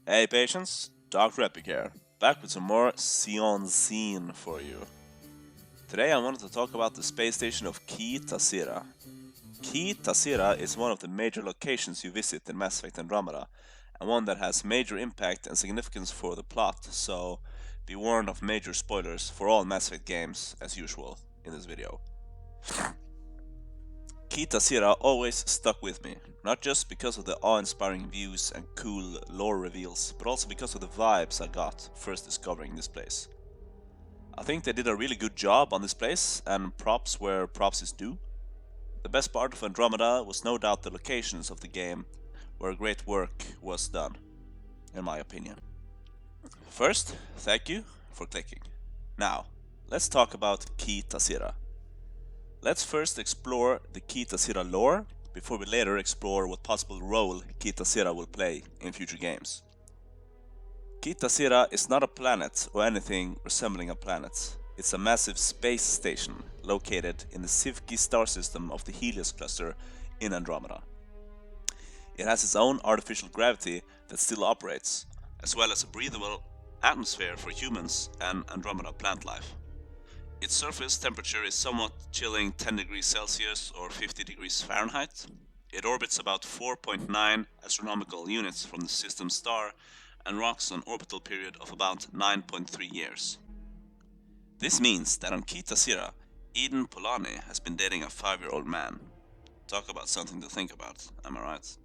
Hey patients, Dr. Epic here, back with some more Sion Scene for you. Today I wanted to talk about the space station of Khi Tasira. Khi Tasira is one of the major locations you visit in Mass Effect Andromeda, and one that has major impact and significance for the plot, so be warned of major spoilers for all Mass Effect games, as usual, in this video. Khi Tasira always stuck with me, not just because of the awe-inspiring views and cool lore reveals, but also because of the vibes I got first discovering this place. I think they did a really good job on this place, and props where props is due. The best part of Andromeda was no doubt the locations of the game, where great work was done, in my opinion. First, thank you for clicking. Now, let's talk about Khi Tasira. Let's first explore the Khi Tasira lore, before we later explore what possible role Khi Tasira will play in future games. Khi Tasira is not a planet or anything resembling a planet. It's a massive space station located in the Sivki star system of the Helios cluster in Andromeda. It has its own artificial gravity that still operates, as well as a breathable atmosphere for humans and Andromeda plant life. Its surface temperature is somewhat chilling 10 degrees Celsius or 50 degrees Fahrenheit. It orbits about 4.9 astronomical units from the system's star and rocks an orbital period of about 9.3 years. This means that on Khi Tasira, Eden Polani has been dating a 5-year-old man. Talk about something to think about, am I right?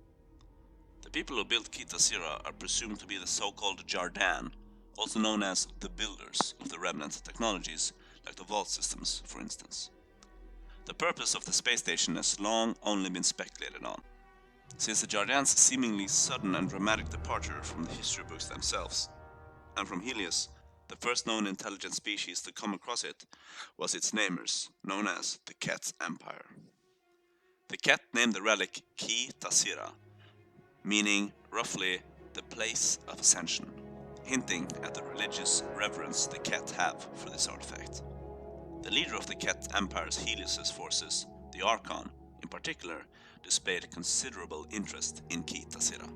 The people who built Khi Tasira are presumed to be the so-called Jardan, also known as the builders of the remnant technologies, like the vault systems, for instance. The purpose of the space station has long only been speculated on. Since the Jardan's seemingly sudden and dramatic departure from the history books themselves, and from Helios, the first known intelligent species to come across it was its namers, known as the Ket Empire. The Ket named the relic Khi Tasira, meaning roughly the place of ascension, hinting at the religious reverence the Ket have for this artifact. The leader of the Ket Empire's Helios' forces, the Archon, in particular, displayed considerable interest in Khi Tasira.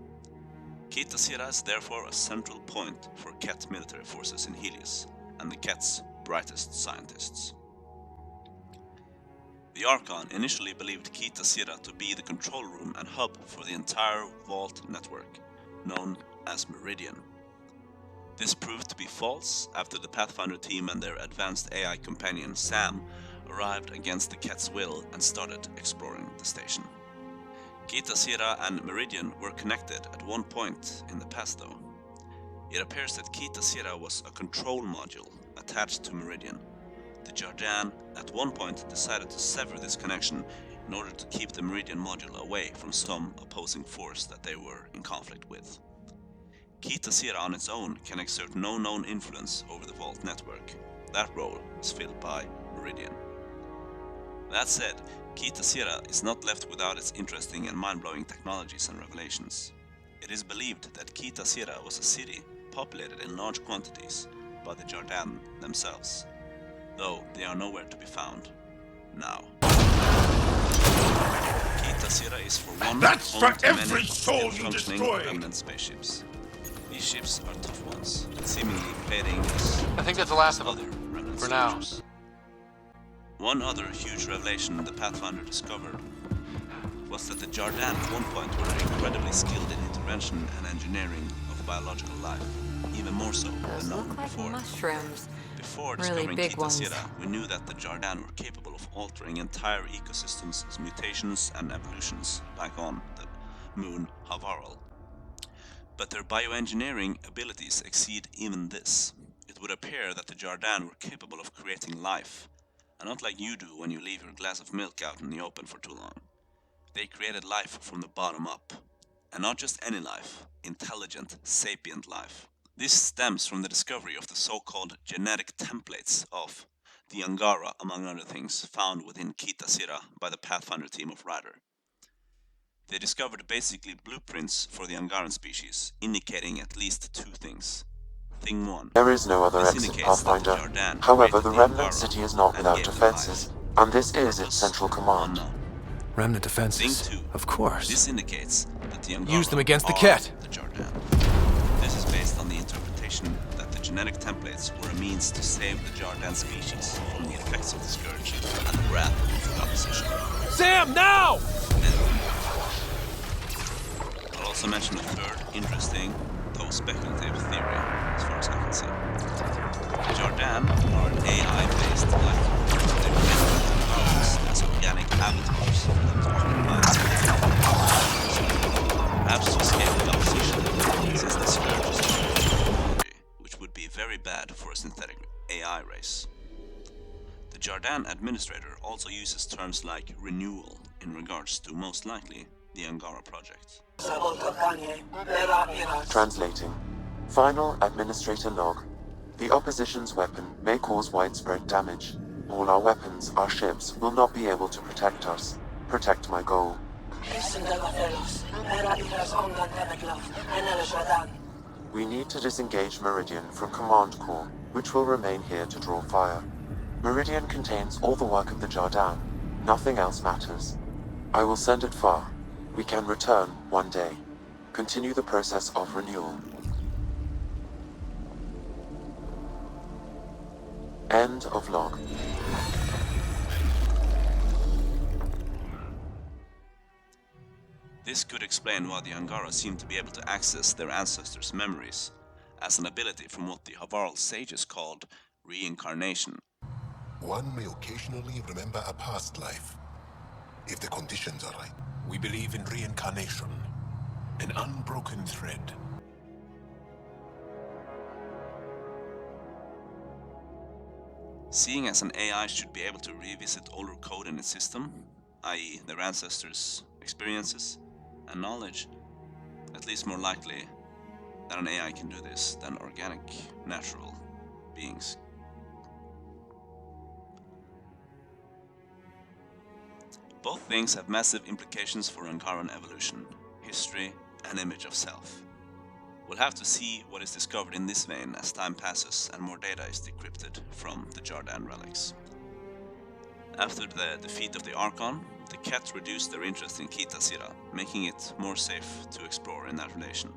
Khi Tasira is therefore a central point for Ket military forces in Helios, and the Ket's brightest scientists. The Archon initially believed Khi Tasira to be the control room and hub for the entire Vault network, known as Meridian. This proved to be false after the Pathfinder team and their advanced AI companion Sam arrived against the Ket's will and started exploring the station. Khi Tasira and Meridian were connected at one point in the past though. It appears that Khi Tasira was a control module attached to Meridian. The Jardan at one point decided to sever this connection in order to keep the Meridian module away from some opposing force that they were in conflict with. Khi Tasira on its own can exert no known influence over the Vault network. That role is filled by Meridian. That said, Khi Tasira is not left without its interesting and mind-blowing technologies and revelations. It is believed that Khi Tasira was a city populated in large quantities by the Jardan themselves, though they are nowhere to be found now. Khi Tasira is for one That's home for to every many soul still you functioning destroy! remnant spaceships. These ships are tough ones, seemingly plating as I think that's the last of other them. remnant For now. soldiers. One other huge revelation the Pathfinder discovered was that the Jardan at one point were incredibly skilled in intervention and engineering of biological life, even more so Those than known look like before. mushrooms. Before Really discovering big Khi ones. Tasira, we knew that the Jardan were capable of altering entire ecosystems' mutations and evolutions, like on the moon Havaral. But their bioengineering abilities exceed even this. It would appear that the Jardan were capable of creating life, and not like you do when you leave your glass of milk out in the open for too long. They created life from the bottom up. And not just any life, intelligent, sapient life. This stems from the discovery of the so-called genetic templates of the Angara, among other things, found within Khi Tasira by the Pathfinder team of Rider. They discovered basically blueprints for the Angaran species, indicating at least two things. Thing 1. There is no other This exit, indicates that the Pathfinder. Jardan However, created the the Remnant Angara City is not and without gave them defenses, life. and this is its Purpose central command. unknown. Remnant Thing defenses. 2. Of course. This indicates that the Angara Use them against the are Ket. the Jardan. This is genetic templates were a means to save the Jardan species from the effects of the Scourge and the wrath of the opposition. Sam, now! I'll also mention a third interesting, though speculative theory, as far as I can see. The Jardan are an AI-based life form. They present themselves as organic avatars for them to occupy. Perhaps to escape the opposition, since the Scourge is technology, which would be very bad for a synthetic AI race. The Jardan administrator also uses terms like renewal in regards to, most likely, the Angara project. Translating. Final administrator log. The opposition's weapon may cause widespread damage. All our weapons, our ships, will not be able to protect us. Protect my goal. We need to disengage Meridian from Command Core, which will remain here to draw fire. Meridian contains all the work of the Jardan. Nothing else matters. I will send it far. We can return one day. Continue the process of renewal. End of log. This could explain why the Angara seem to be able to access their ancestors' memories, as an ability from what the Havarl sages called reincarnation. One may occasionally remember a past life, if the conditions are right. We believe in reincarnation, an unbroken thread. Seeing as an AI should be able to revisit older code in its system, i.e. their ancestors' experiences and knowledge, at least more likely that an AI can do this than organic, natural beings. Both things have massive implications for Angaran evolution, history, and image of self. We'll have to see what is discovered in this vein as time passes and more data is decrypted from the Jardan relics. After the defeat of the Archon, the Ket reduced their interest in Khi Tasira, making it more safe to explore in that relation,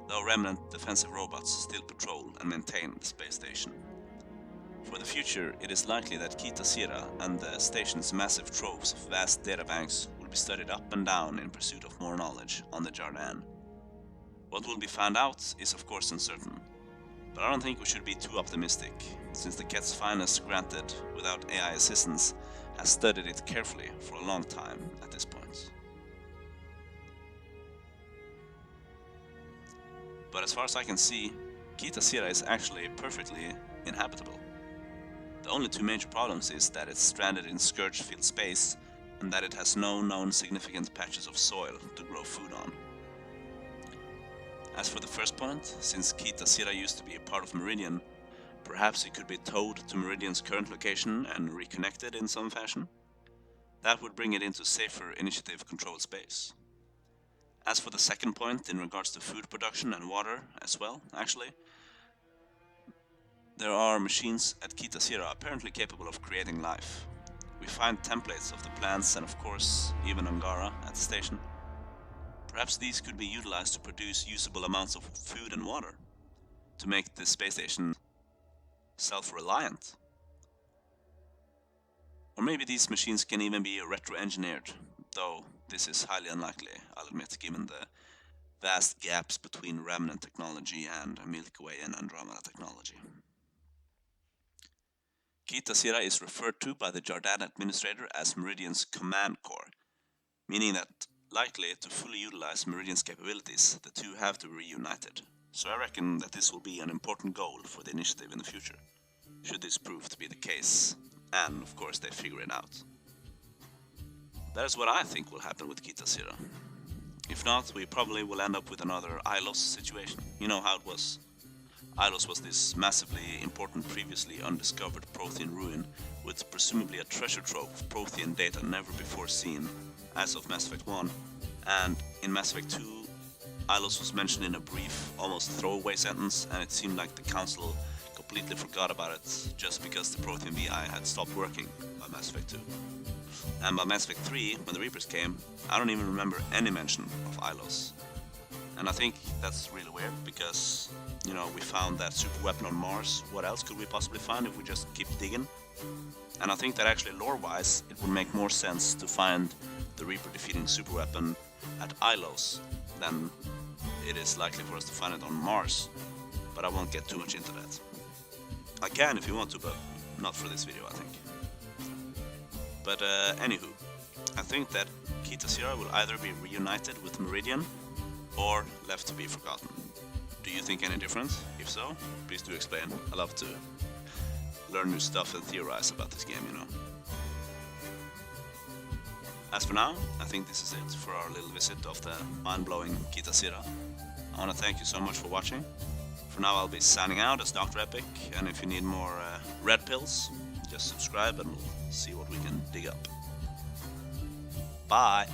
though remnant defensive robots still patrol and maintain the space station. For the future, it is likely that Khi Tasira and the station's massive troves of vast databanks will be studied up and down in pursuit of more knowledge on the Jardan. What will be found out is of course uncertain, but I don't think we should be too optimistic, since the Ket's finest granted without AI assistance has studied it carefully for a long time at this point. But as far as I can see, Khi Tasira is actually perfectly inhabitable. The only two major problems is that it's stranded in Scourge-filled space and that it has no known significant patches of soil to grow food on. As for the first point, since Khi Tasira used to be a part of Meridian, perhaps it could be towed to Meridian's current location and reconnected in some fashion. That would bring it into safer initiative-controlled space. As for the second point, in regards to food production and water as well, actually, there are machines at Khi Tasira apparently capable of creating life. We find templates of the plants and of course even Angara at the station. Perhaps these could be utilized to produce usable amounts of food and water, to make the space station self-reliant. Or maybe these machines can even be retro-engineered, though this is highly unlikely, I'll admit, given the vast gaps between remnant technology and Milky Way and Andromeda technology. Khi Tasira is referred to by the Jardan administrator as Meridian's command core, meaning that likely to fully utilize Meridian's capabilities, the two have to be reunited. So I reckon that this will be an important goal for the initiative in the future, should this prove to be the case, and of course they figure it out. That is what I think will happen with Khi Tasira. If not, we probably will end up with another Ilos situation. You know how it was. Ilos was this massively important previously undiscovered Prothean ruin with presumably a treasure trove of Prothean data never before seen as of Mass Effect 1, and in Mass Effect 2, Ilos was mentioned in a brief, almost throwaway sentence, and it seemed like the Council completely forgot about it just because the Prothean VI had stopped working by Mass Effect 2. And by Mass Effect 3, when the Reapers came, I don't even remember any mention of Ilos. And I think that's really weird because, you know, we found that super weapon on Mars. What else could we possibly find if we just keep digging? And I think that actually lore-wise, it would make more sense to find the Reaper defeating super weapon at Ilos than it is likely for us to find it on Mars. But I won't get too much into that. I can if you want to, but not for this video, I think. But anywho, I think that Khi Tasira will either be reunited with Meridian or left to be forgotten. Do you think any different? If so, please do explain. I love to learn new stuff and theorize about this game, you know. As for now, I think this is it for our little visit of the mind-blowing Khi Tasira. I want to thank you so much for watching. For now, I'll be signing out as Dr. Epic, and if you need more red pills, just subscribe and we'll see what we can dig up. Bye!